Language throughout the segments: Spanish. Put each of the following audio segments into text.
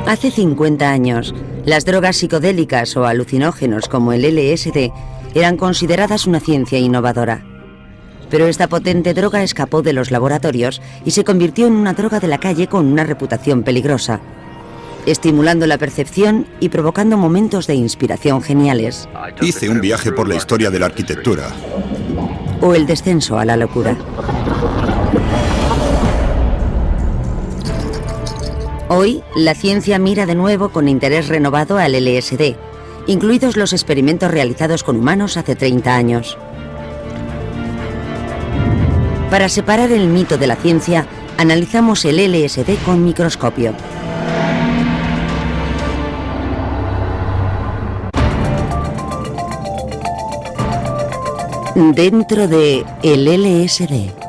Hace 50 años, las drogas psicodélicas o alucinógenos como el LSD eran consideradas una ciencia innovadora. Pero esta potente droga escapó de los laboratorios y se convirtió en una droga de la calle con una reputación peligrosa, estimulando la percepción y provocando momentos de inspiración geniales. Hice un viaje por la historia de la arquitectura. O el descenso a la locura. Hoy, la ciencia mira de nuevo con interés renovado al LSD, incluidos los experimentos realizados con humanos hace 30 años. Para separar el mito de la ciencia, analizamos el LSD con microscopio. Dentro de el LSD.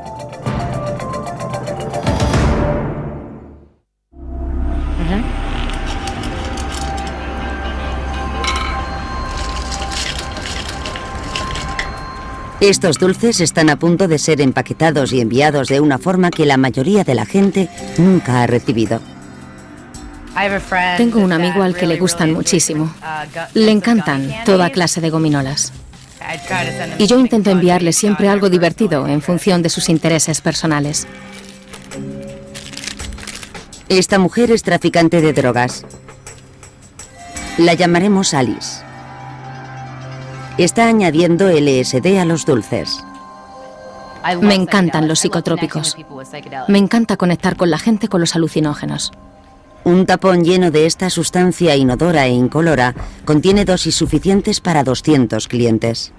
Estos dulces están a punto de ser empaquetados y enviados de una forma que la mayoría de la gente nunca ha recibido. Tengo un amigo al que le gustan muchísimo. Le encantan toda clase de gominolas. Y yo intento enviarle siempre algo divertido en función de sus intereses personales. Esta mujer es traficante de drogas. La llamaremos Alice. Está añadiendo LSD a los dulces. Me encantan los psicotrópicos. Me encanta conectar con la gente con los alucinógenos. Un tapón lleno de esta sustancia inodora e incolora contiene dosis suficientes para 200 clientes.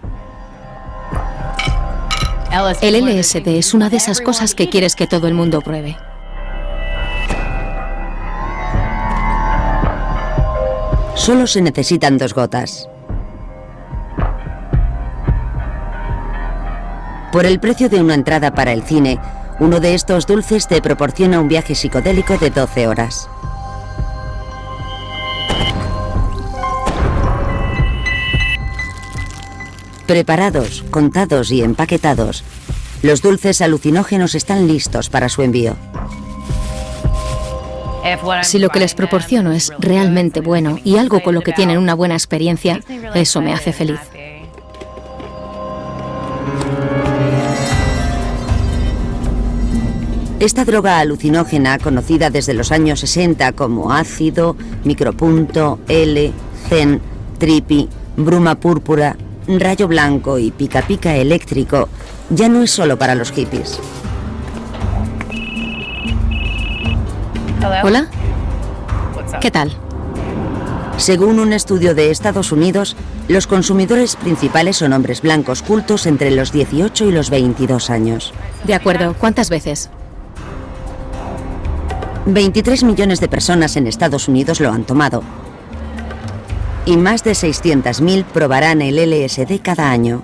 El LSD es una de esas cosas que quieres que todo el mundo pruebe. Solo se necesitan 2 gotas. Por el precio de una entrada para el cine, uno de estos dulces te proporciona un viaje psicodélico de 12 horas. Preparados, contados y empaquetados, los dulces alucinógenos están listos para su envío. Si lo que les proporciono es realmente bueno y algo con lo que tienen una buena experiencia, eso me hace feliz. Esta droga alucinógena, conocida desde los años 60 como ácido, micropunto, L, zen, trippy, bruma púrpura, rayo blanco y pica pica eléctrico, ya no es solo para los hippies. ¿Hola? ¿Qué tal? Según un estudio de Estados Unidos, los consumidores principales son hombres blancos cultos entre los 18 y los 22 años. De acuerdo, ¿cuántas veces? 23 millones de personas en Estados Unidos lo han tomado. Y más de 600.000 probarán el LSD cada año.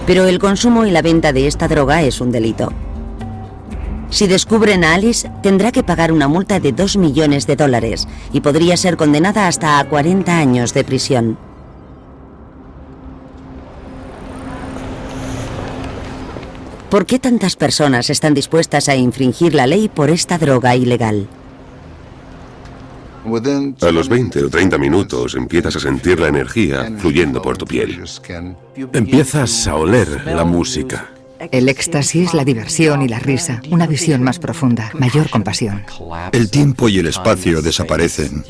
Pero el consumo y la venta de esta droga es un delito. Si descubren a Alice, tendrá que pagar una multa de $2 millones y podría ser condenada hasta a 40 años de prisión. ¿Por qué tantas personas están dispuestas a infringir la ley por esta droga ilegal? A los 20 o 30 minutos empiezas a sentir la energía fluyendo por tu piel. Empiezas a oler la música. El éxtasis, la diversión y la risa, una visión más profunda, mayor compasión. El tiempo y el espacio desaparecen.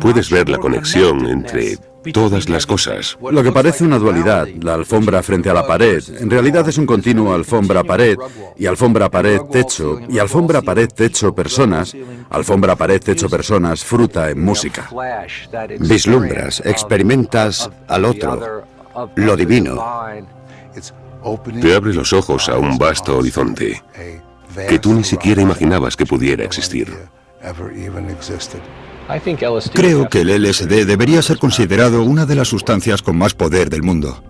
Puedes ver la conexión entre todas las cosas. Lo que parece una dualidad, la alfombra frente a la pared, en realidad es un continuo alfombra-pared, y alfombra-pared-techo, y alfombra-pared-techo personas, alfombra-pared-techo personas, fruta en música. Vislumbras, experimentas al otro, lo divino. Te abre los ojos a un vasto horizonte que tú ni siquiera imaginabas que pudiera existir. Creo que el LSD debería ser considerado una de las sustancias con más poder del mundo.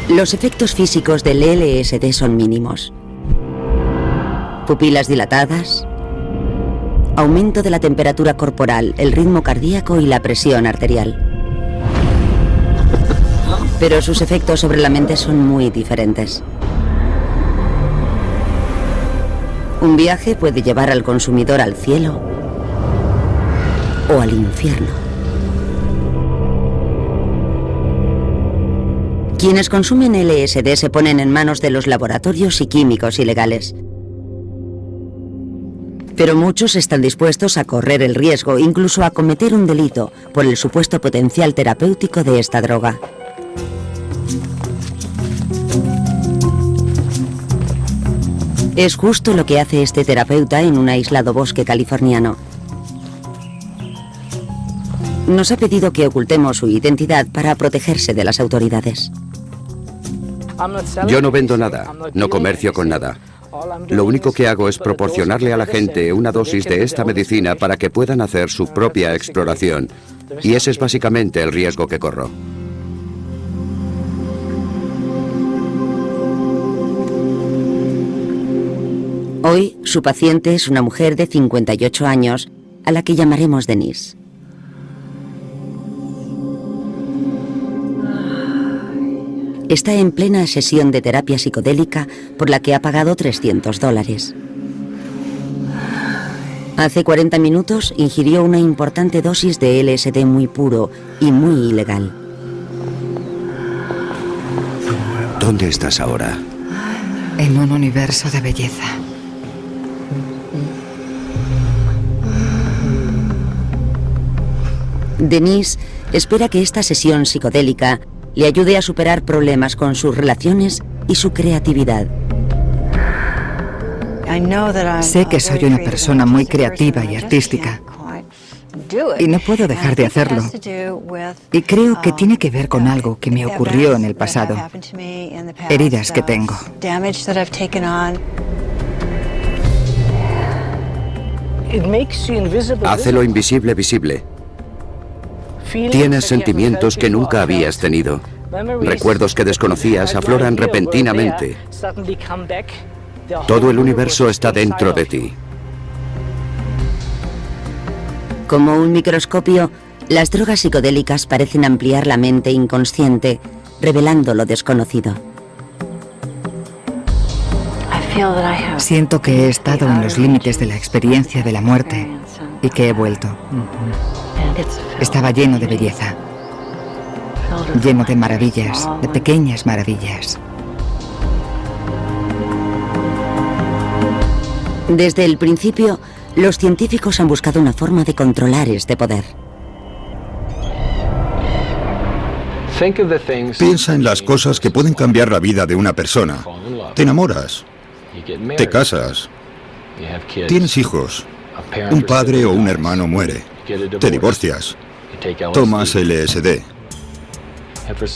Los efectos físicos del LSD son mínimos. Pupilas dilatadas, aumento de la temperatura corporal, el ritmo cardíaco y la presión arterial. Pero sus efectos sobre la mente son muy diferentes. Un viaje puede llevar al consumidor al cielo o al infierno. Quienes consumen LSD se ponen en manos de los laboratorios y químicos ilegales. Pero muchos están dispuestos a correr el riesgo, incluso a cometer un delito, por el supuesto potencial terapéutico de esta droga. Es justo lo que hace este terapeuta en un aislado bosque californiano. Nos ha pedido que ocultemos su identidad para protegerse de las autoridades. Yo no vendo nada, no comercio con nada. Lo único que hago es proporcionarle a la gente una dosis de esta medicina para que puedan hacer su propia exploración. Y ese es básicamente el riesgo que corro. Hoy, su paciente es una mujer de 58 años, a la que llamaremos Denise. Está en plena sesión de terapia psicodélica por la que ha pagado $300. Hace 40 minutos ingirió una importante dosis de LSD muy puro y muy ilegal. ¿Dónde estás ahora? En un universo de belleza. Denise espera que esta sesión psicodélica le ayude a superar problemas con sus relaciones y su creatividad. Sé que soy una persona muy creativa y artística y no puedo dejar de hacerlo. Y creo que tiene que ver con algo que me ocurrió en el pasado, heridas que tengo. Hace lo invisible visible. Tienes sentimientos que nunca habías tenido. Recuerdos que desconocías afloran repentinamente. Todo el universo está dentro de ti. Como un microscopio, las drogas psicodélicas parecen ampliar la mente inconsciente, revelando lo desconocido. Siento que he estado en los límites de la experiencia de la muerte y que he vuelto. Estaba lleno de belleza, lleno de maravillas, de pequeñas maravillas. Desde el principio, los científicos han buscado una forma de controlar este poder. Piensa en las cosas que pueden cambiar la vida de una persona. Te enamoras, te casas, tienes hijos, un padre o un hermano muere, te divorcias, tomas LSD.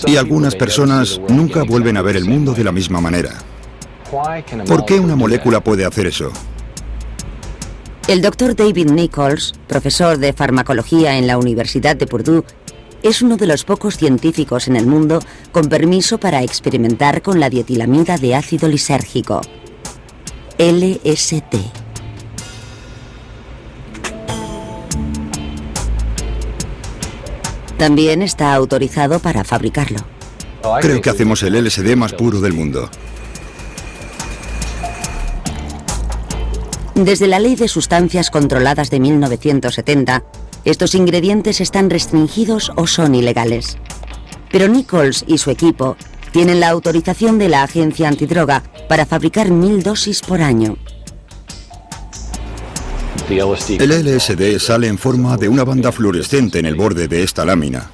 Y algunas personas nunca vuelven a ver el mundo de la misma manera. ¿Por qué una molécula puede hacer eso? El Dr. David Nichols, profesor de farmacología en la Universidad de Purdue, es uno de los pocos científicos en el mundo con permiso para experimentar con la dietilamida de ácido lisérgico, LSD. También está autorizado para fabricarlo. Creo que hacemos el LSD más puro del mundo. Desde la Ley de Sustancias Controladas de 1970, estos ingredientes están restringidos o son ilegales. Pero Nichols y su equipo tienen la autorización de la Agencia Antidroga para fabricar 1000 dosis por año. El LSD sale en forma de una banda fluorescente en el borde de esta lámina.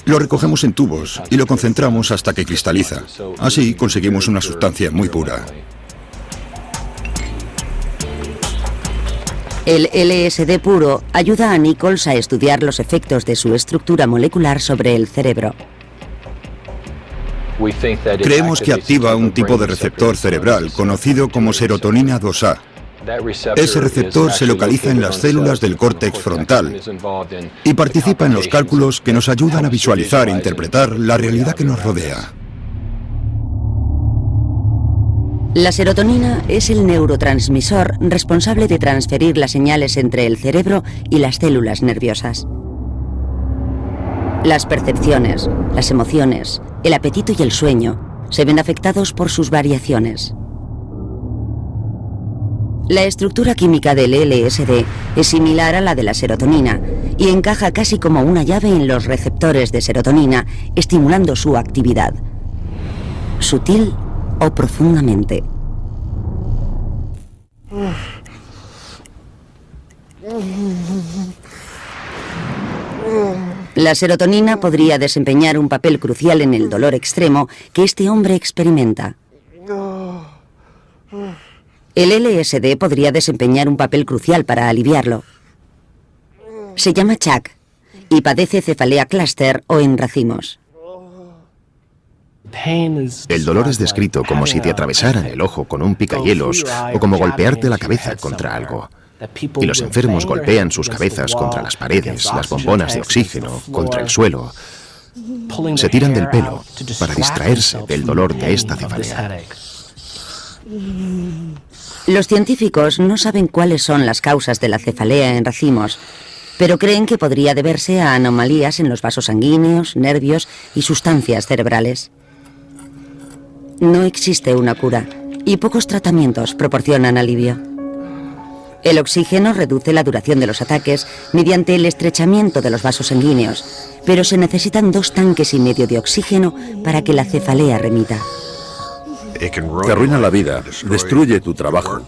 Lo recogemos en tubos y lo concentramos hasta que cristaliza. Así conseguimos una sustancia muy pura. El LSD puro ayuda a Nichols a estudiar los efectos de su estructura molecular sobre el cerebro. Creemos que activa un tipo de receptor cerebral conocido como serotonina 2A. Ese receptor se localiza en las células del córtex frontal y participa en los cálculos que nos ayudan a visualizar e interpretar la realidad que nos rodea. La serotonina es el neurotransmisor responsable de transferir las señales entre el cerebro y las células nerviosas. Las percepciones, las emociones, el apetito y el sueño se ven afectados por sus variaciones. La estructura química del LSD es similar a la de la serotonina y encaja casi como una llave en los receptores de serotonina, estimulando su actividad, sutil o profundamente. La serotonina podría desempeñar un papel crucial en el dolor extremo que este hombre experimenta. El LSD podría desempeñar un papel crucial para aliviarlo. Se llama Chuck y padece cefalea cluster o en racimos. El dolor es descrito como si te atravesaran el ojo con un picahielos o como golpearte la cabeza contra algo. Y los enfermos golpean sus cabezas contra las paredes, las bombonas de oxígeno, contra el suelo. Se tiran del pelo para distraerse del dolor de esta cefalea. Los científicos no saben cuáles son las causas de la cefalea en racimos, pero creen que podría deberse a anomalías en los vasos sanguíneos, nervios y sustancias cerebrales. No existe una cura y pocos tratamientos proporcionan alivio. El oxígeno reduce la duración de los ataques mediante el estrechamiento de los vasos sanguíneos, pero se necesitan 2,5 tanques de oxígeno para que la cefalea remita. Te arruina la vida, destruye tu trabajo.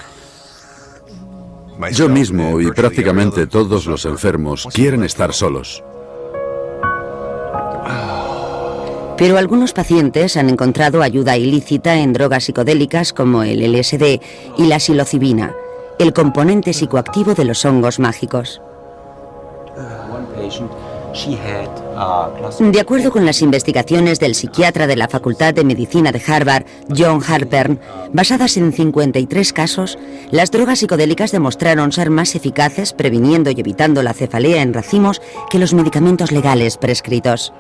Yo mismo y prácticamente todos los enfermos quieren estar solos. Pero algunos pacientes han encontrado ayuda ilícita en drogas psicodélicas como el LSD y la psilocibina, el componente psicoactivo de los hongos mágicos. De acuerdo con las investigaciones del psiquiatra de la Facultad de Medicina de Harvard, John Halpern, basadas en 53 casos, las drogas psicodélicas demostraron ser más eficaces previniendo y evitando la cefalea en racimos que los medicamentos legales prescritos.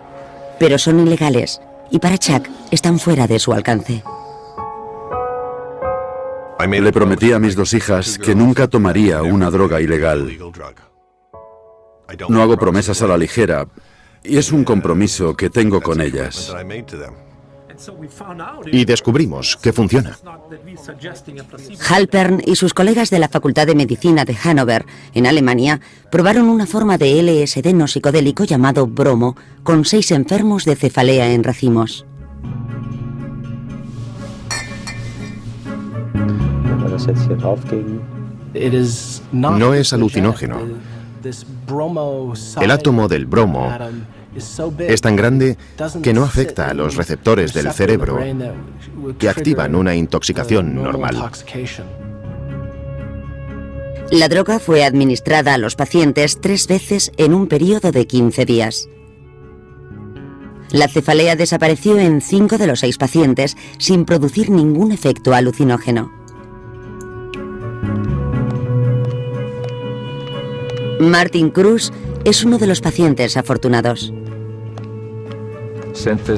Pero son ilegales y para Chuck están fuera de su alcance. Le prometí a mis 2 hijas que nunca tomaría una droga ilegal. No hago promesas a la ligera, y es un compromiso que tengo con ellas. Y descubrimos que funciona. Halpern y sus colegas de la Facultad de Medicina de Hannover, en Alemania, probaron una forma de LSD no psicodélico llamado bromo, con 6 enfermos de cefalea en racimos. No es alucinógeno. El átomo del bromo es tan grande que no afecta a los receptores del cerebro que activan una intoxicación normal. La droga fue administrada a los pacientes 3 veces en un periodo de 15 días. La cefalea desapareció en 5 de los 6 pacientes sin producir ningún efecto alucinógeno. Martin Cruz es uno de los pacientes afortunados.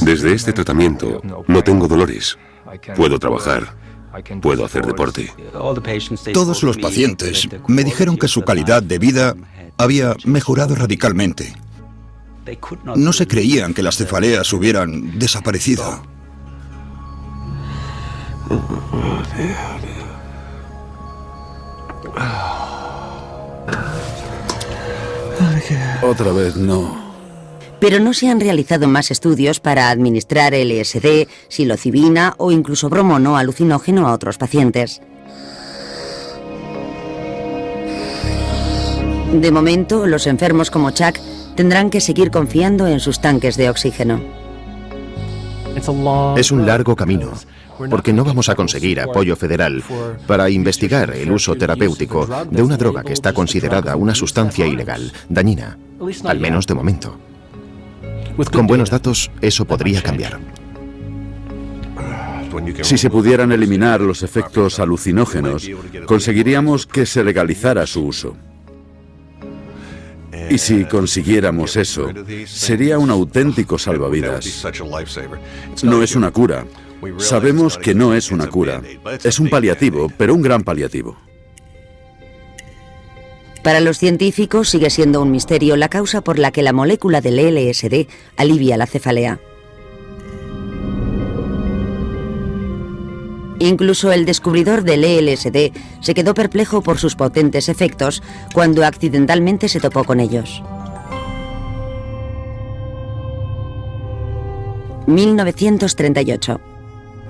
Desde este tratamiento no tengo dolores. Puedo trabajar. Puedo hacer deporte. Todos los pacientes me dijeron que su calidad de vida había mejorado radicalmente. No se creían que las cefaleas hubieran desaparecido. Otra vez no. Pero no se han realizado más estudios para administrar LSD, psilocibina o incluso bromo no alucinógeno a otros pacientes. De momento, los enfermos como Chuck tendrán que seguir confiando en sus tanques de oxígeno. Es un largo camino, porque no vamos a conseguir apoyo federal para investigar el uso terapéutico de una droga que está considerada una sustancia ilegal, dañina, al menos de momento. Con buenos datos, eso podría cambiar. Si se pudieran eliminar los efectos alucinógenos, conseguiríamos que se legalizara su uso. Y si consiguiéramos eso, sería un auténtico salvavidas. No es una cura. Sabemos que no es una cura. Es un paliativo, pero un gran paliativo. Para los científicos sigue siendo un misterio la causa por la que la molécula del LSD alivia la cefalea. Incluso el descubridor del LSD se quedó perplejo por sus potentes efectos cuando accidentalmente se topó con ellos. 1938.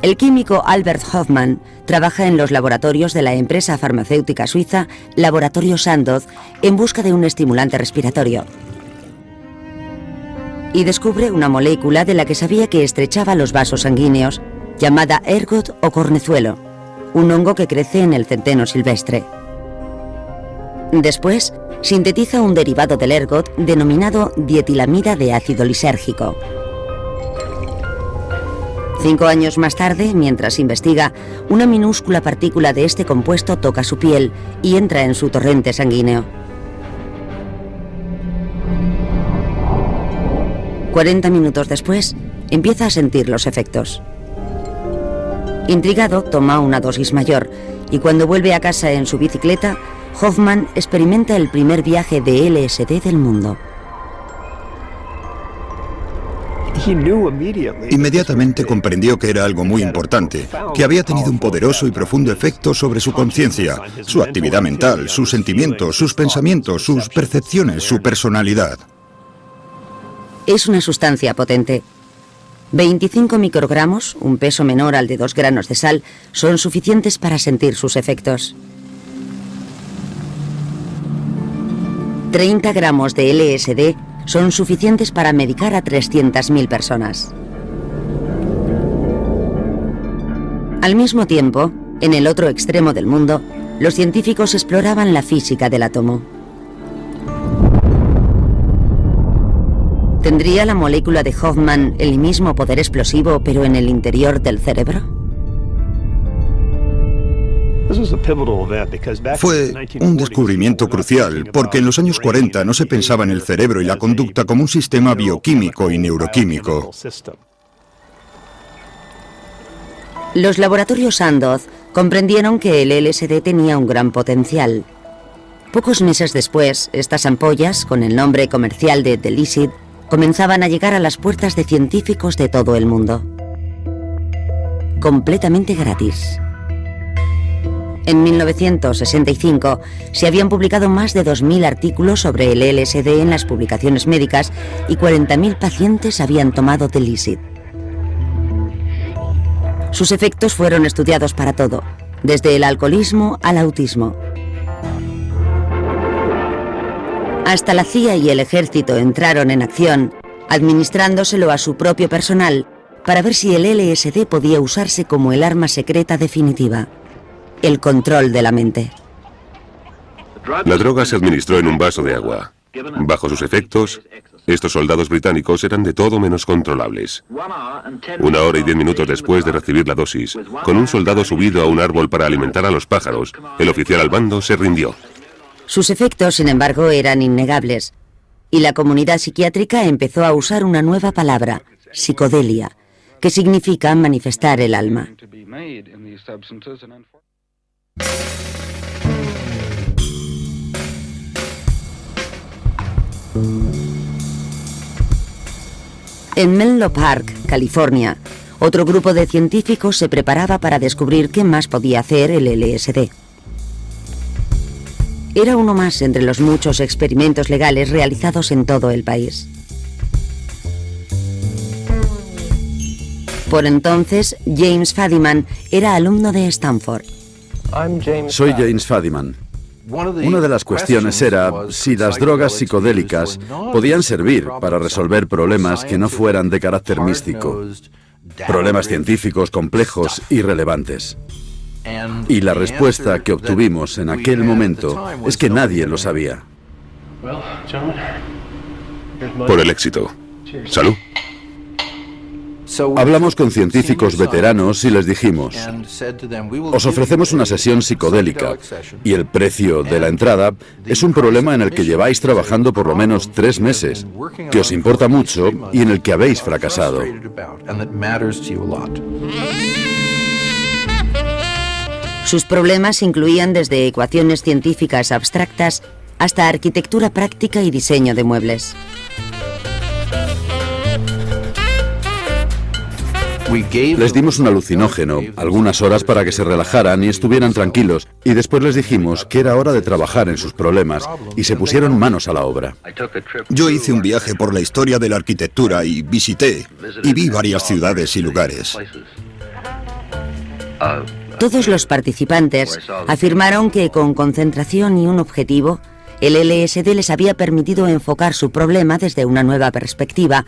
El químico Albert Hofmann trabaja en los laboratorios de la empresa farmacéutica suiza Laboratorio Sandoz en busca de un estimulante respiratorio. Y descubre una molécula de la que sabía que estrechaba los vasos sanguíneos, llamada ergot o cornezuelo, un hongo que crece en el centeno silvestre. Después, sintetiza un derivado del ergot denominado dietilamida de ácido lisérgico. 5 años más tarde, mientras investiga, una minúscula partícula de este compuesto toca su piel y entra en su torrente sanguíneo. 40 minutos después, empieza a sentir los efectos. Intrigado, toma una dosis mayor y cuando vuelve a casa en su bicicleta, Hofmann experimenta el primer viaje de LSD del mundo. Inmediatamente comprendió que era algo muy importante, que había tenido un poderoso y profundo efecto sobre su conciencia, su actividad mental, sus sentimientos, sus pensamientos, sus percepciones, su personalidad. Es una sustancia potente. 25 microgramos, un peso menor al de 2 granos de sal, son suficientes para sentir sus efectos. 30 gramos de LSD son suficientes para medicar a 300.000 personas. Al mismo tiempo, en el otro extremo del mundo, los científicos exploraban la física del átomo. ¿Tendría la molécula de Hofmann el mismo poder explosivo, pero en el interior del cerebro? Fue un descubrimiento crucial, porque en los años 40 no se pensaba en el cerebro y la conducta como un sistema bioquímico y neuroquímico. Los laboratorios Sandoz comprendieron que el LSD tenía un gran potencial. Pocos meses después, estas ampollas, con el nombre comercial de Delicid, comenzaban a llegar a las puertas de científicos de todo el mundo. Completamente gratis. En 1965 se habían publicado más de 2.000 artículos sobre el LSD en las publicaciones médicas y 40.000 pacientes habían tomado Delicid. Sus efectos fueron estudiados para todo, desde el alcoholismo al autismo. Hasta la CIA y el ejército entraron en acción, administrándoselo a su propio personal para ver si el LSD podía usarse como el arma secreta definitiva, el control de la mente. La droga se administró en un vaso de agua. Bajo sus efectos, estos soldados británicos eran de todo menos controlables. 1 hora y 10 minutos después de recibir la dosis, con un soldado subido a un árbol para alimentar a los pájaros, el oficial al mando se rindió. Sus efectos, sin embargo, eran innegables, y la comunidad psiquiátrica empezó a usar una nueva palabra, psicodelia, que significa manifestar el alma. En Menlo Park, California, otro grupo de científicos se preparaba para descubrir qué más podía hacer el LSD. Era uno más entre los muchos experimentos legales realizados en todo el país. Por entonces, James Fadiman era alumno de Stanford. Soy James Fadiman. Una de las cuestiones era si las drogas psicodélicas podían servir para resolver problemas que no fueran de carácter místico, problemas científicos complejos y relevantes. Y la respuesta que obtuvimos en aquel momento es que nadie lo sabía. Por el éxito. Salud. Hablamos con científicos veteranos y les dijimos, os ofrecemos una sesión psicodélica y el precio de la entrada es un problema en el que lleváis trabajando por lo menos 3 meses, que os importa mucho y en el que habéis fracasado. Sus problemas incluían desde ecuaciones científicas abstractas hasta arquitectura práctica y diseño de muebles. Les dimos un alucinógeno, algunas horas para que se relajaran y estuvieran tranquilos, y después les dijimos que era hora de trabajar en sus problemas, y se pusieron manos a la obra. Yo hice un viaje por la historia de la arquitectura y visité y vi varias ciudades y lugares. Todos los participantes afirmaron que con concentración y un objetivo, el LSD les había permitido enfocar su problema desde una nueva perspectiva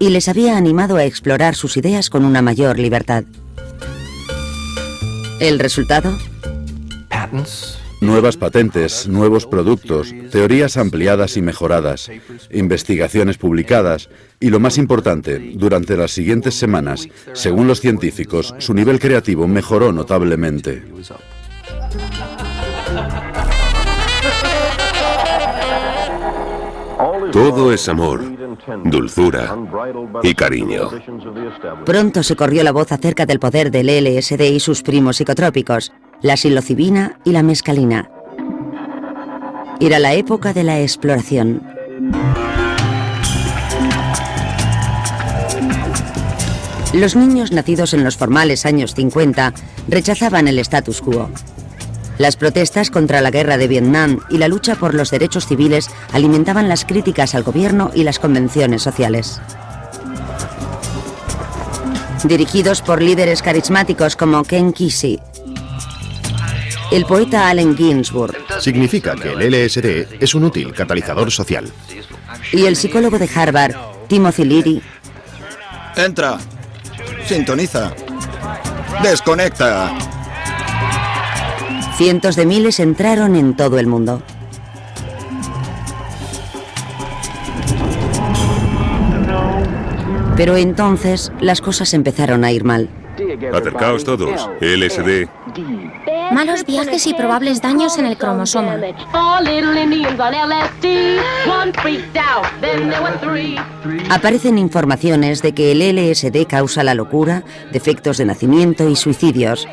y les había animado a explorar sus ideas con una mayor libertad. ¿El resultado? Nuevas patentes, nuevos productos, teorías ampliadas y mejoradas, investigaciones publicadas y, lo más importante, durante las siguientes semanas, según los científicos, su nivel creativo mejoró notablemente. Todo es amor, dulzura y cariño. Pronto se corrió la voz acerca del poder del LSD y sus primos psicotrópicos, la psilocibina y la mescalina. Era la época de la exploración. Los niños nacidos en los formales años 50 rechazaban el status quo. Las protestas contra la guerra de Vietnam y la lucha por los derechos civiles alimentaban las críticas al gobierno y las convenciones sociales. Dirigidos por líderes carismáticos como Ken Kesey, el poeta Allen Ginsberg Significa que el LSD es un útil catalizador social. y el psicólogo de Harvard, Timothy Leary, Entra. Sintoniza. Desconecta. cientos de miles entraron en todo el mundo. Pero entonces las cosas empezaron a ir mal. Acercaos todos. LSD. Malos viajes y probables daños en el cromosoma. Aparecen informaciones de que el LSD causa la locura, defectos de nacimiento y suicidios,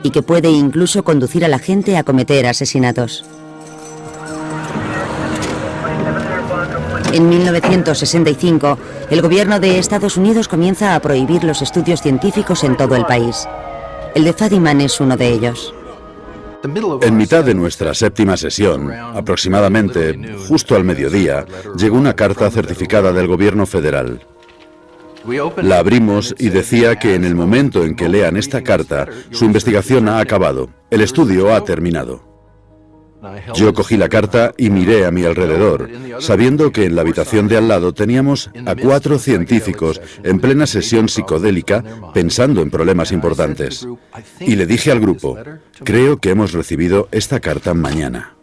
y que puede incluso conducir a la gente a cometer asesinatos. En 1965, el gobierno de Estados Unidos comienza a prohibir los estudios científicos en todo el país. El de Fadiman es uno de ellos. En mitad de nuestra séptima sesión, aproximadamente justo al mediodía, llegó una carta certificada del gobierno federal. La abrimos y decía que en el momento en que lean esta carta, su investigación ha acabado. El estudio ha terminado. Yo cogí la carta y miré a mi alrededor, sabiendo que en la habitación de al lado teníamos a 4 científicos en plena sesión psicodélica pensando en problemas importantes. Y le dije al grupo, creo que hemos recibido esta carta mañana.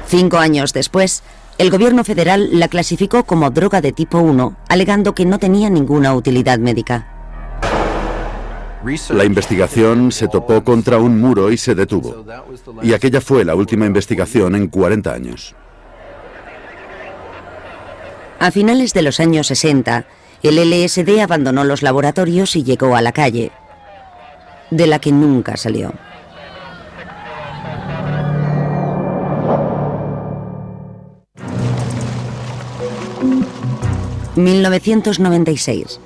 5 años después, el gobierno federal la clasificó como droga de tipo 1, alegando que no tenía ninguna utilidad médica. La investigación se topó contra un muro y se detuvo. Y aquella fue la última investigación en 40 años. A finales de los años 60, el LSD abandonó los laboratorios y llegó a la calle, de la que nunca salió. ...1996...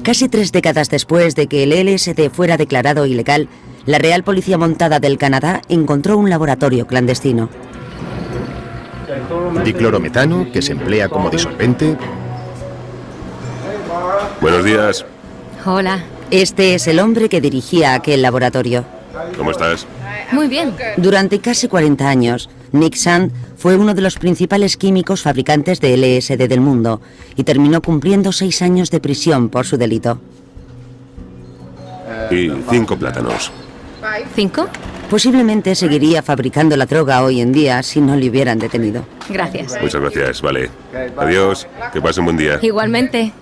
Casi 3 décadas después de que el LSD fuera declarado ilegal, la Real Policía Montada del Canadá encontró un laboratorio clandestino. Diclorometano, que se emplea como disolvente. Buenos días. Hola. Este es el hombre que dirigía aquel laboratorio. ¿Cómo estás? Muy bien. Durante casi 40 años, Nick Sand fue uno de los principales químicos fabricantes de LSD del mundo y terminó cumpliendo 6 años de prisión por su delito. Y 5 plátanos. ¿5? Posiblemente seguiría fabricando la droga hoy en día si no le hubieran detenido. Gracias. Muchas gracias, vale. Adiós, que pasen buen día. Igualmente.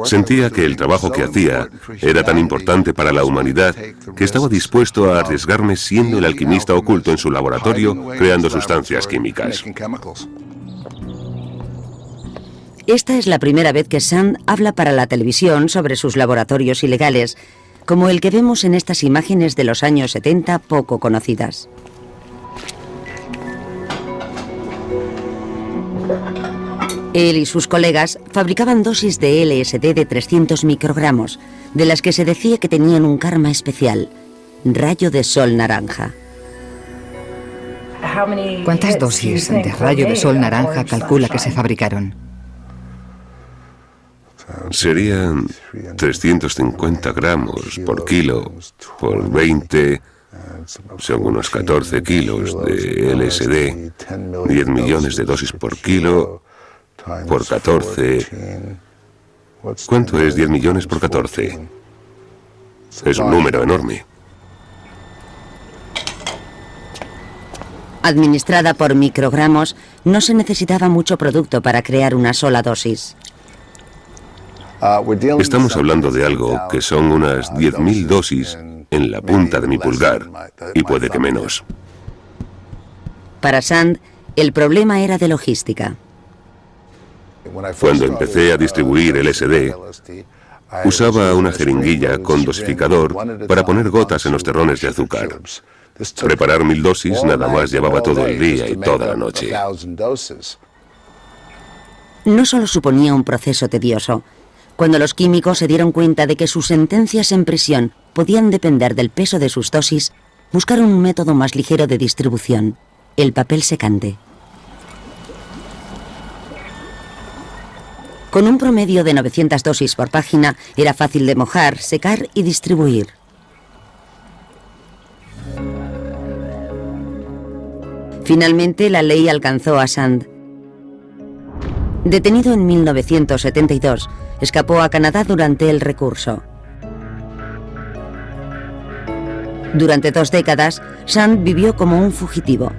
Sentía que el trabajo que hacía era tan importante para la humanidad que estaba dispuesto a arriesgarme siendo el alquimista oculto en su laboratorio creando sustancias químicas. Esta es la primera vez que Sand habla para la televisión sobre sus laboratorios ilegales, como el que vemos en estas imágenes de los años 70 poco conocidas. Él y sus colegas fabricaban dosis de LSD de 300 microgramos, de las que se decía que tenían un karma especial, rayo de sol naranja. ¿Cuántas dosis de rayo de sol naranja calcula que se fabricaron? Serían 350 gramos por kilo, por 20, son unos 14 kilos de LSD, 10 millones de dosis por kilo, por 14... ¿Cuánto es 10 millones por 14? Es un número enorme. Administrada por microgramos, no se necesitaba mucho producto para crear una sola dosis. Estamos hablando de algo que son unas 10.000 dosis en la punta de mi pulgar, y puede que menos. Para Sand, el problema era de logística. Cuando empecé a distribuir LSD, usaba una jeringuilla con dosificador para poner gotas en los terrones de azúcar. Preparar 1000 dosis nada más llevaba todo el día y toda la noche. No solo suponía un proceso tedioso. Cuando los químicos se dieron cuenta de que sus sentencias en prisión podían depender del peso de sus dosis, buscaron un método más ligero de distribución, el papel secante. Con un promedio de 900 dosis por página, era fácil de mojar, secar y distribuir. Finalmente, la ley alcanzó a Sand. Detenido en 1972, escapó a Canadá durante el recurso. Durante 2 décadas, Sand vivió como un fugitivo.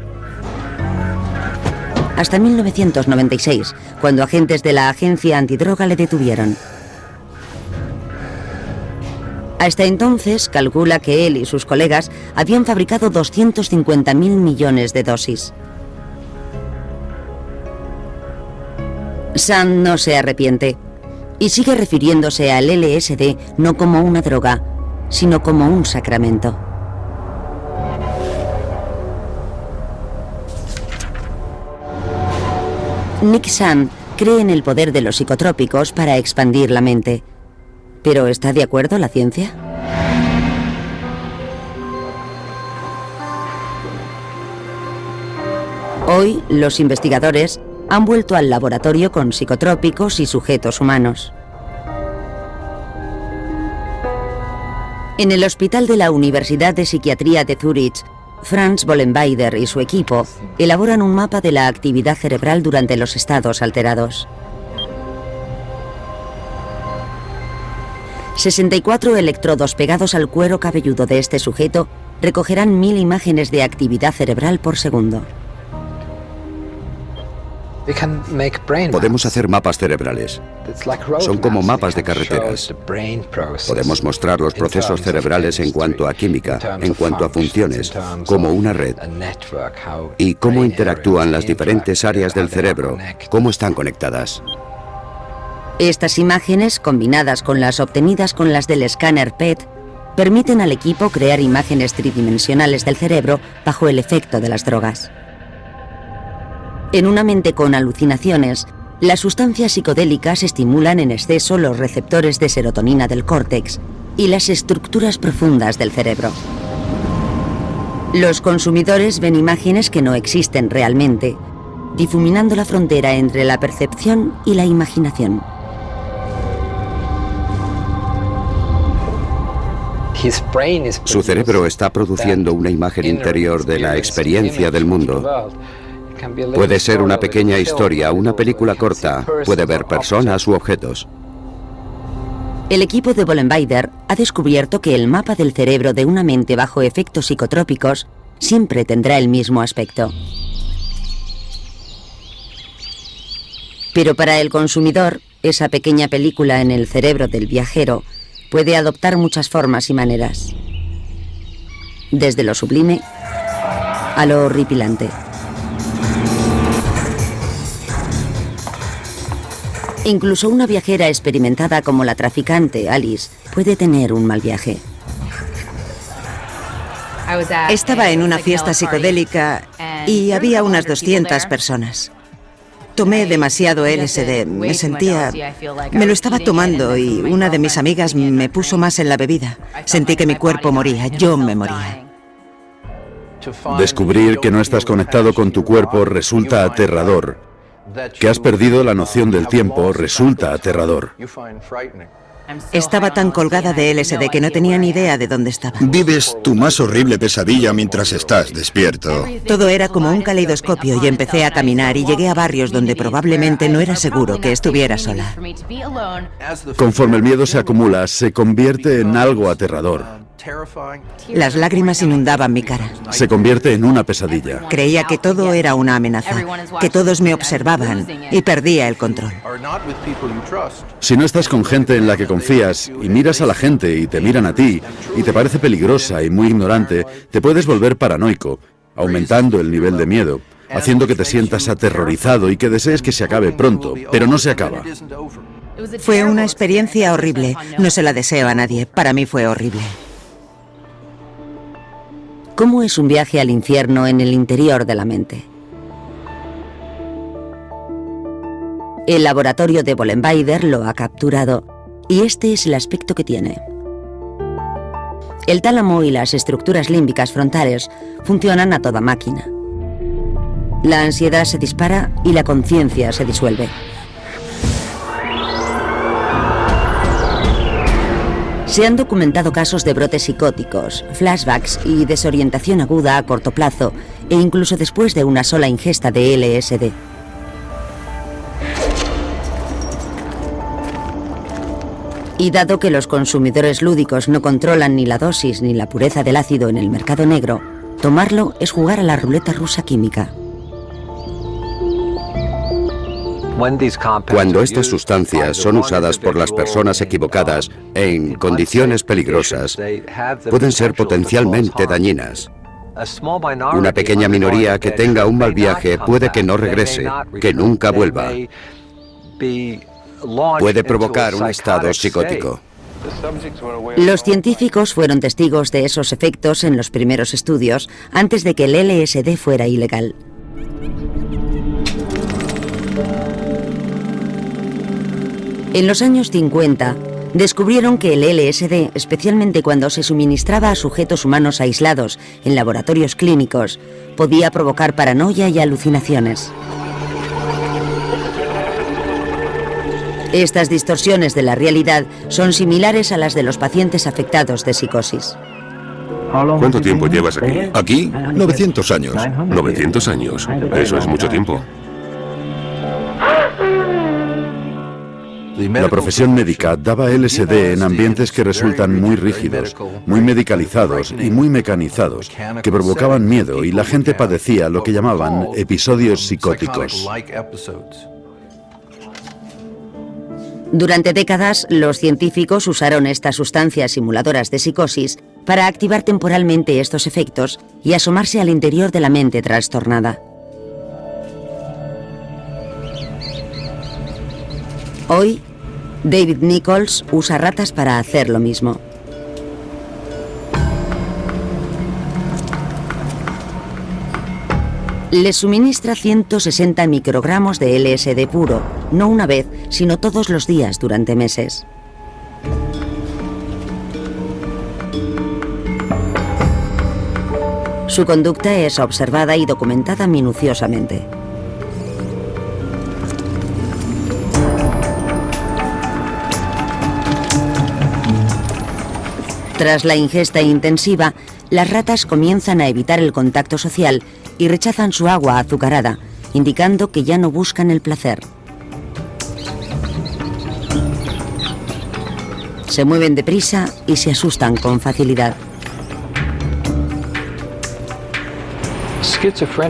Hasta 1996, cuando agentes de la agencia antidroga le detuvieron. Hasta entonces, calcula que él y sus colegas habían fabricado 250.000 millones de dosis. Sand no se arrepiente y sigue refiriéndose al LSD no como una droga, sino como un sacramento. Nick Sand cree en el poder de los psicotrópicos para expandir la mente. ¿Pero está de acuerdo la ciencia? Hoy, los investigadores han vuelto al laboratorio con psicotrópicos y sujetos humanos. En el hospital de la Universidad de Psiquiatría de Zúrich, Franz Bollenweider y su equipo elaboran un mapa de la actividad cerebral durante los estados alterados. 64 electrodos pegados al cuero cabelludo de este sujeto recogerán 1000 imágenes de actividad cerebral por segundo. Podemos hacer mapas cerebrales. Son como mapas de carreteras. Podemos mostrar los procesos cerebrales en cuanto a química, en cuanto a funciones, como una red. Y cómo interactúan las diferentes áreas del cerebro, cómo están conectadas. Estas imágenes, combinadas con las obtenidas con las del escáner PET, permiten al equipo crear imágenes tridimensionales del cerebro bajo el efecto de las drogas. En una mente con alucinaciones, las sustancias psicodélicas estimulan en exceso los receptores de serotonina del córtex y las estructuras profundas del cerebro. Los consumidores ven imágenes que no existen realmente, difuminando la frontera entre la percepción y la imaginación. Su cerebro está produciendo una imagen interior de la experiencia del mundo. Puede ser una pequeña historia, una película corta, puede ver personas u objetos. El equipo de Bollenweider ha descubierto que el mapa del cerebro de una mente bajo efectos psicotrópicos siempre tendrá el mismo aspecto. Pero para el consumidor, esa pequeña película en el cerebro del viajero puede adoptar muchas formas y maneras. Desde lo sublime a lo horripilante. Incluso una viajera experimentada como la traficante Alice puede tener un mal viaje. Estaba en una fiesta psicodélica y había unas 200 personas. Tomé demasiado LSD, me sentía... Me lo estaba tomando y una de mis amigas me puso más en la bebida. Sentí que mi cuerpo moría, yo me moría. Descubrir que no estás conectado con tu cuerpo resulta aterrador. Que has perdido la noción del tiempo resulta aterrador. Estaba tan colgada de LSD que no tenía ni idea de dónde estaba. Vives tu más horrible pesadilla mientras estás despierto. Todo era como un caleidoscopio y empecé a caminar y llegué a barrios donde probablemente no era seguro que estuviera sola. Conforme el miedo se acumula, se convierte en algo aterrador. Las lágrimas inundaban mi cara. Se convierte en una pesadilla. Creía que todo era una amenaza, que todos me observaban y perdía el control. Si no estás con gente en la que confías y miras a la gente y te miran a ti y te parece peligrosa y muy ignorante, te puedes volver paranoico, aumentando el nivel de miedo, haciendo que te sientas aterrorizado y que desees que se acabe pronto, pero no se acaba. Fue una experiencia horrible. No se la deseo a nadie. Para mí fue horrible. ¿Cómo es un viaje al infierno en el interior de la mente? El laboratorio de Bollenweider lo ha capturado y este es el aspecto que tiene. El tálamo y las estructuras límbicas frontales funcionan a toda máquina. La ansiedad se dispara y la conciencia se disuelve. Se han documentado casos de brotes psicóticos, flashbacks y desorientación aguda a corto plazo e incluso después de una sola ingesta de LSD. Y dado que los consumidores lúdicos no controlan ni la dosis ni la pureza del ácido en el mercado negro, tomarlo es jugar a la ruleta rusa química. Cuando estas sustancias son usadas por las personas equivocadas en condiciones peligrosas, pueden ser potencialmente dañinas. Una pequeña minoría que tenga un mal viaje puede que no regrese, que nunca vuelva. Puede provocar un estado psicótico. Los científicos fueron testigos de esos efectos en los primeros estudios antes de que el LSD fuera ilegal. En los años 50, descubrieron que el LSD, especialmente cuando se suministraba a sujetos humanos aislados en laboratorios clínicos, podía provocar paranoia y alucinaciones. Estas distorsiones de la realidad son similares a las de los pacientes afectados de psicosis. ¿Cuánto tiempo llevas aquí? Aquí, 900 años. 900 años. Eso es mucho tiempo. La profesión médica daba LSD en ambientes que resultan muy rígidos, muy medicalizados y muy mecanizados, que provocaban miedo y la gente padecía lo que llamaban episodios psicóticos. Durante décadas, los científicos usaron estas sustancias simuladoras de psicosis para activar temporalmente estos efectos y asomarse al interior de la mente trastornada. Hoy, David Nichols usa ratas para hacer lo mismo. Les suministra 160 microgramos de LSD puro, no una vez, sino todos los días durante meses. Su conducta es observada y documentada minuciosamente. Tras la ingesta intensiva, las ratas comienzan a evitar el contacto social y rechazan su agua azucarada, indicando que ya no buscan el placer. Se mueven deprisa y se asustan con facilidad.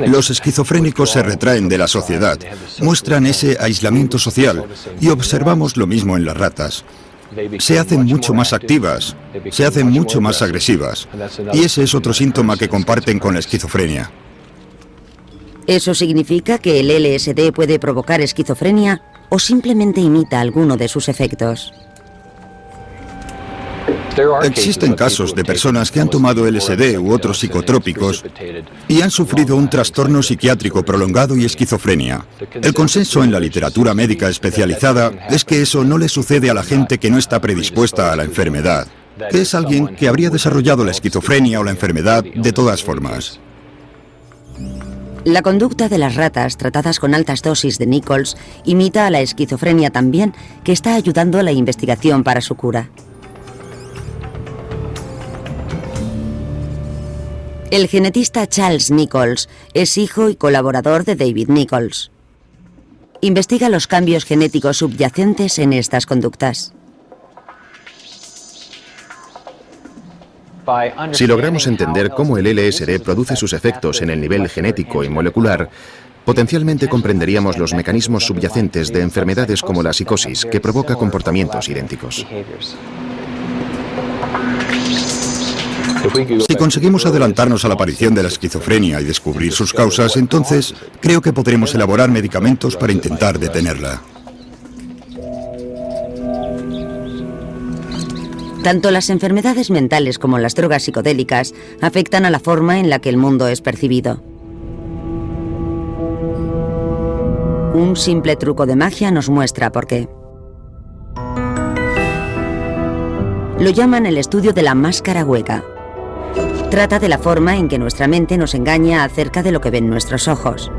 Los esquizofrénicos se retraen de la sociedad, muestran ese aislamiento social y observamos lo mismo en las ratas. Se hacen mucho más activas, se hacen mucho más agresivas, y ese es otro síntoma que comparten con la esquizofrenia. ¿Eso significa que el LSD puede provocar esquizofrenia o simplemente imita alguno de sus efectos? Existen casos de personas que han tomado LSD u otros psicotrópicos y han sufrido un trastorno psiquiátrico prolongado y esquizofrenia. El consenso en la literatura médica especializada es que eso no le sucede a la gente que no está predispuesta a la enfermedad, que es alguien que habría desarrollado la esquizofrenia o la enfermedad de todas formas. La conducta de las ratas tratadas con altas dosis de Nichols imita a la esquizofrenia tan bien que está ayudando a la investigación para su cura. El genetista Charles Nichols es hijo y colaborador de David Nichols. Investiga los cambios genéticos subyacentes en estas conductas. Si logramos entender cómo el LSD produce sus efectos en el nivel genético y molecular, potencialmente comprenderíamos los mecanismos subyacentes de enfermedades como la psicosis, que provoca comportamientos idénticos. Si conseguimos adelantarnos a la aparición de la esquizofrenia y descubrir sus causas, entonces creo que podremos elaborar medicamentos para intentar detenerla. Tanto las enfermedades mentales como las drogas psicodélicas afectan a la forma en la que el mundo es percibido. Un simple truco de magia nos muestra por qué. Lo llaman el estudio de la máscara hueca. Trata de la forma en que nuestra mente nos engaña acerca de lo que ven nuestros ojos.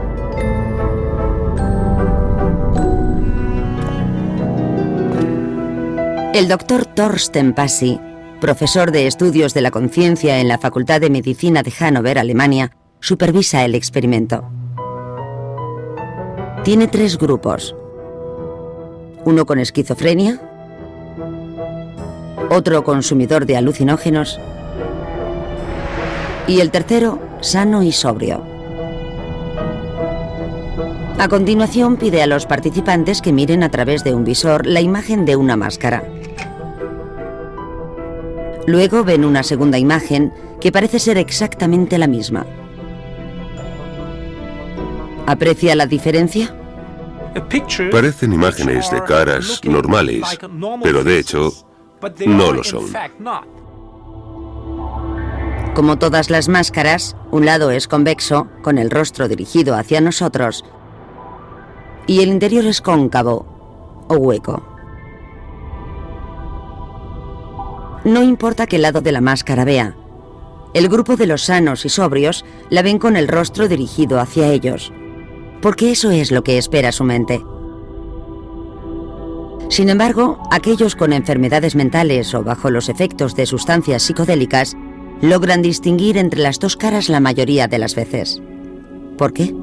El doctor Thorsten Passy, profesor de estudios de la conciencia en la Facultad de Medicina de Hannover, Alemania, supervisa el experimento. Tiene 3 grupos. Uno con esquizofrenia, otro consumidor de alucinógenos y el tercero sano y sobrio. A continuación pide a los participantes que miren a través de un visor la imagen de una máscara. Luego ven una segunda imagen que parece ser exactamente la misma. ¿Aprecia la diferencia? Parecen imágenes de caras normales, pero de hecho no lo son. Como todas las máscaras, un lado es convexo, con el rostro dirigido hacia nosotros, y el interior es cóncavo o hueco. No importa qué lado de la máscara vea. El grupo de los sanos y sobrios la ven con el rostro dirigido hacia ellos, porque eso es lo que espera su mente. Sin embargo, aquellos con enfermedades mentales o bajo los efectos de sustancias psicodélicas logran distinguir entre las dos caras la mayoría de las veces. ¿Por qué?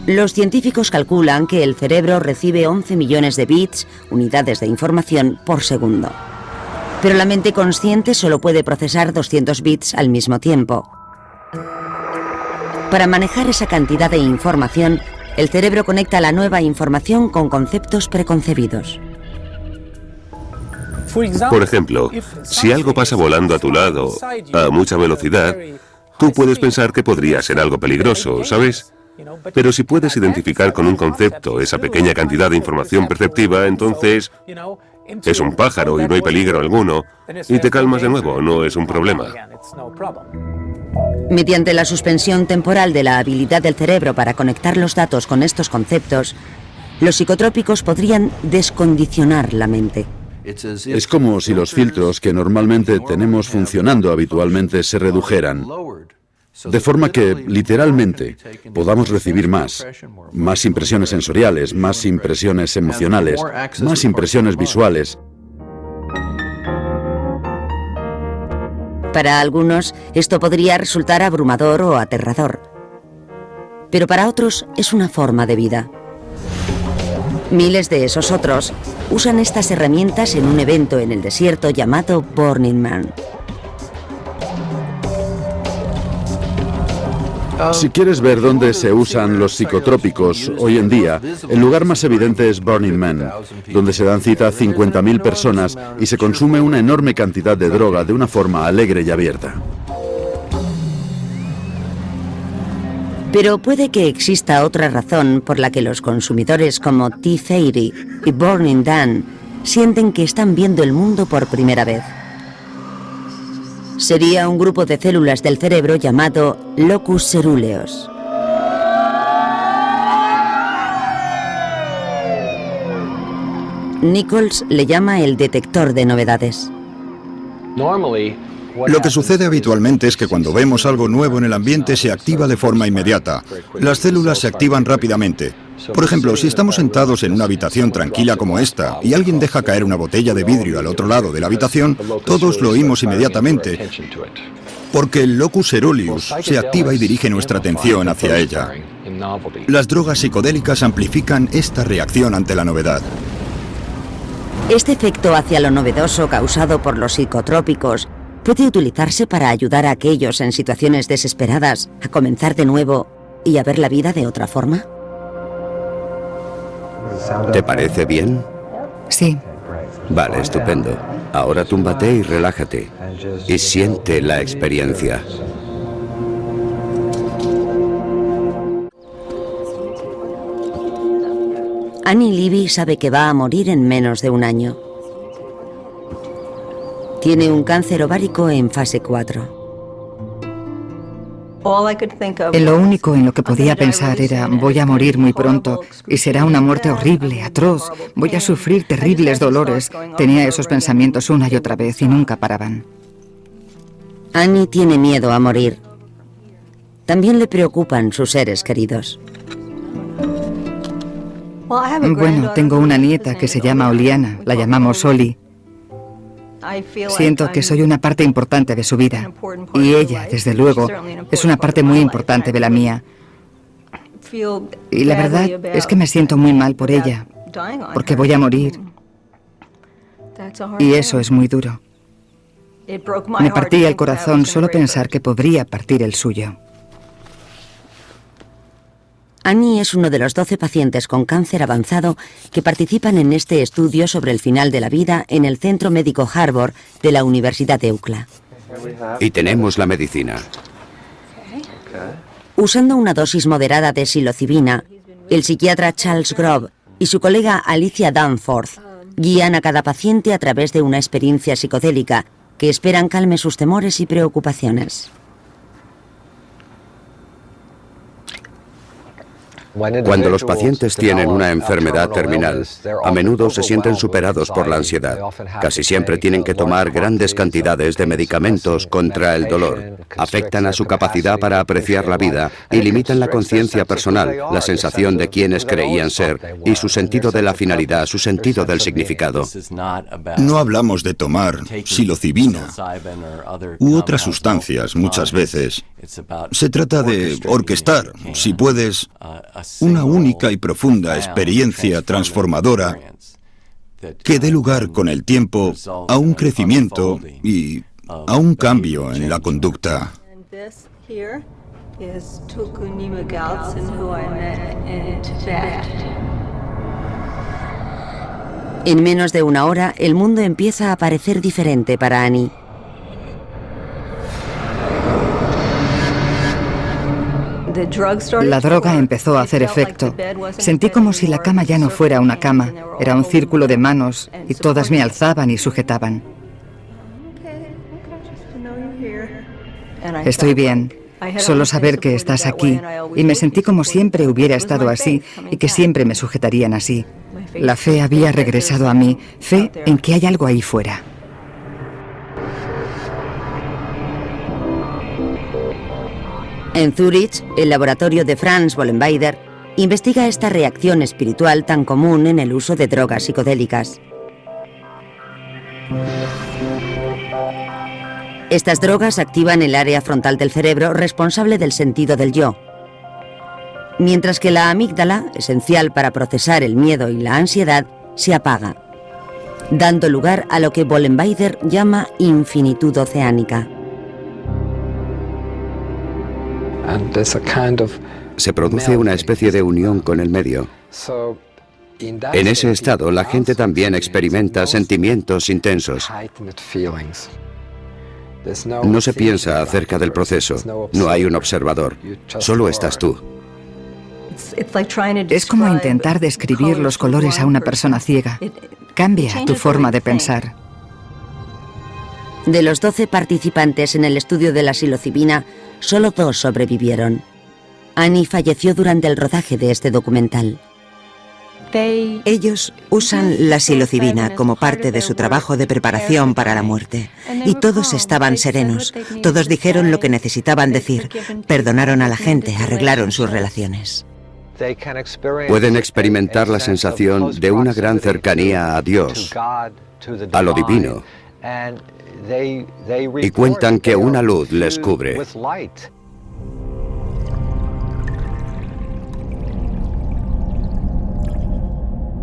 Los científicos calculan que el cerebro recibe 11 millones de bits, unidades de información, por segundo. Pero la mente consciente solo puede procesar 200 bits al mismo tiempo. Para manejar esa cantidad de información, el cerebro conecta la nueva información con conceptos preconcebidos. Por ejemplo, si algo pasa volando a tu lado a mucha velocidad, tú puedes pensar que podría ser algo peligroso, ¿sabes? Pero si puedes identificar con un concepto esa pequeña cantidad de información perceptiva, entonces es un pájaro y no hay peligro alguno, y te calmas de nuevo, no es un problema. Mediante la suspensión temporal de la habilidad del cerebro para conectar los datos con estos conceptos, los psicotrópicos podrían descondicionar la mente. Es como si los filtros que normalmente tenemos funcionando habitualmente se redujeran, de forma que, literalmente, podamos recibir más impresiones sensoriales, más impresiones emocionales, más impresiones visuales. Para algunos, esto podría resultar abrumador o aterrador. Pero para otros, es una forma de vida. Miles de esos otros usan estas herramientas en un evento en el desierto llamado Burning Man. Si quieres ver dónde se usan los psicotrópicos hoy en día, el lugar más evidente es Burning Man, donde se dan cita a 50.000 personas y se consume una enorme cantidad de droga de una forma alegre y abierta. Pero puede que exista otra razón por la que los consumidores como T-Theory y Burning Dan sienten que están viendo el mundo por primera vez. Sería un grupo de células del cerebro llamado locus coeruleus. Nichols le llama el detector de novedades. Lo que sucede habitualmente es que cuando vemos algo nuevo en el ambiente se activa de forma inmediata. Las células se activan rápidamente. Por ejemplo, si estamos sentados en una habitación tranquila como esta y alguien deja caer una botella de vidrio al otro lado de la habitación, todos lo oímos inmediatamente, porque el locus coeruleus se activa y dirige nuestra atención hacia ella. Las drogas psicodélicas amplifican esta reacción ante la novedad. Este efecto hacia lo novedoso causado por los psicotrópicos puede utilizarse para ayudar a aquellos en situaciones desesperadas a comenzar de nuevo y a ver la vida de otra forma. ¿Te parece bien? Sí. Vale, estupendo. Ahora túmbate y relájate. Y siente la experiencia. Annie Levy sabe que va a morir en menos de un año. Tiene un cáncer ovárico en fase 4. Lo único en lo que podía pensar era, voy a morir muy pronto y será una muerte horrible, atroz, voy a sufrir terribles dolores. Tenía esos pensamientos una y otra vez y nunca paraban. Annie tiene miedo a morir. También le preocupan sus seres queridos. Bueno, tengo una nieta que se llama Oliana, la llamamos Oli. Siento que soy una parte importante de su vida. Y ella, desde luego, es una parte muy importante de la mía. Y la verdad es que me siento muy mal por ella, porque voy a morir. Y eso es muy duro. Me partía el corazón solo pensar que podría partir el suyo. Annie es uno de los 12 pacientes con cáncer avanzado que participan en este estudio sobre el final de la vida en el Centro Médico Harvard de la Universidad de UCLA. Y tenemos la medicina. Usando una dosis moderada de psilocibina, el psiquiatra Charles Grove y su colega Alicia Danforth guían a cada paciente a través de una experiencia psicodélica que esperan calme sus temores y preocupaciones. Cuando los pacientes tienen una enfermedad terminal, a menudo se sienten superados por la ansiedad. Casi siempre tienen que tomar grandes cantidades de medicamentos contra el dolor. Afectan a su capacidad para apreciar la vida y limitan la conciencia personal, la sensación de quienes creían ser y su sentido de la finalidad, su sentido del significado. No hablamos de tomar psilocibina u otras sustancias muchas veces. Se trata de orquestar, si puedes, una única y profunda experiencia transformadora que dé lugar con el tiempo a un crecimiento y a un cambio en la conducta. En menos de una hora, el mundo empieza a parecer diferente para Annie. La droga empezó a hacer efecto. Sentí como si la cama ya no fuera una cama, era un círculo de manos y todas me alzaban y sujetaban. Estoy bien. Solo saber que estás aquí. Y me sentí como siempre hubiera estado así y que siempre me sujetarían así. La fe había regresado a mí, fe en que hay algo ahí fuera. En Zúrich, el laboratorio de Franz Wollenweider investiga esta reacción espiritual tan común en el uso de drogas psicodélicas. Estas drogas activan el área frontal del cerebro responsable del sentido del yo, mientras que la amígdala, esencial para procesar el miedo y la ansiedad, se apaga, dando lugar a lo que Wollenweider llama infinitud oceánica. Se produce una especie de unión con el medio. En ese estado, la gente también experimenta sentimientos intensos. No se piensa acerca del proceso, no hay un observador, solo estás tú. Es como intentar describir los colores a una persona ciega. Cambia tu forma de pensar. De los 12 participantes en el estudio de la psilocibina, solo 2 sobrevivieron. Annie falleció durante el rodaje de este documental. Ellos usan la psilocibina como parte de su trabajo de preparación para la muerte. Y todos estaban serenos. Todos dijeron lo que necesitaban decir. Perdonaron a la gente, arreglaron sus relaciones. Pueden experimentar la sensación de una gran cercanía a Dios, a lo divino, y cuentan que una luz les cubre.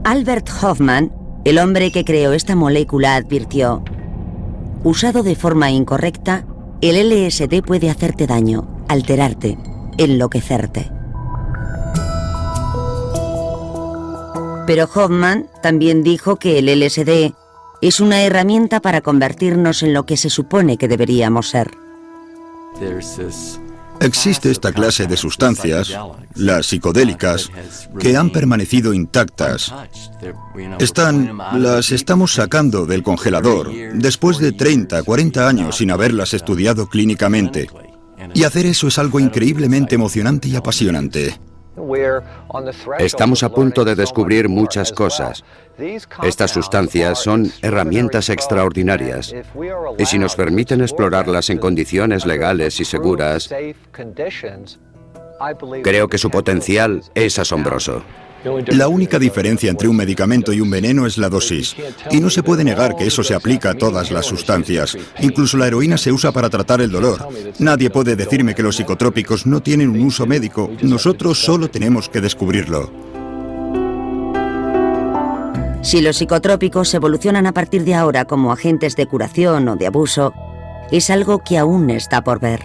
Albert Hofmann, el hombre que creó esta molécula, advirtió: usado de forma incorrecta, el LSD puede hacerte daño, alterarte, enloquecerte. Pero Hofmann también dijo que el LSD es una herramienta para convertirnos en lo que se supone que deberíamos ser. Existe esta clase de sustancias, las psicodélicas, que han permanecido intactas. Las estamos sacando del congelador después de 30, 40 años sin haberlas estudiado clínicamente. Y hacer eso es algo increíblemente emocionante y apasionante. Estamos a punto de descubrir muchas cosas. Estas sustancias son herramientas extraordinarias, y si nos permiten explorarlas en condiciones legales y seguras, creo que su potencial es asombroso. La única diferencia entre un medicamento y un veneno es la dosis. Y no se puede negar que eso se aplica a todas las sustancias. Incluso la heroína se usa para tratar el dolor. Nadie puede decirme que los psicotrópicos no tienen un uso médico. Nosotros solo tenemos que descubrirlo. Si los psicotrópicos evolucionan a partir de ahora como agentes de curación o de abuso, es algo que aún está por ver.